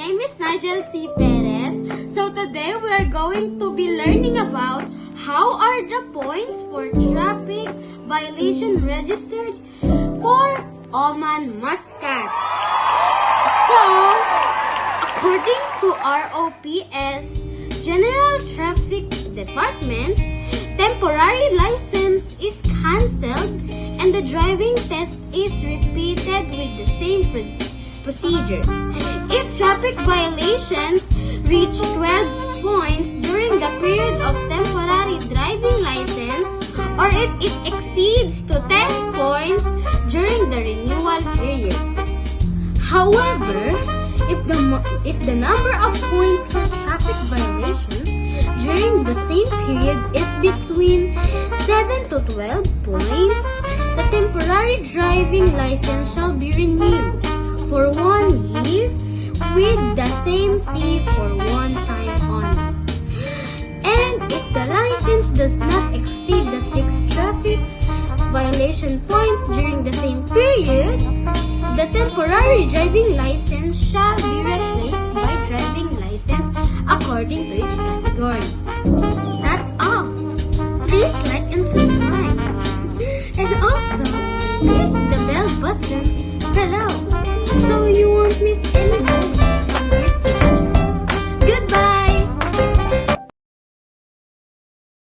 name is Nigel C. Perez. So today we are going to be learning about how are the points for traffic violation registered for OMAN Muscat. So, according to ROPS, General Traffic Department, temporary license is cancelled and the driving test is repeated with the same procedures. If traffic violations reach 12 points during the period of temporary driving license, or if it exceeds to 10 points during the renewal period. However, if the number of points for traffic violations during the same period is between 7 to 12 points, the temporary driving license shall be renewed for 1 year with the same fee for one time only. And if the license does not exceed the 6 traffic violation points during the same period, the temporary driving license shall be replaced by driving license according to its category.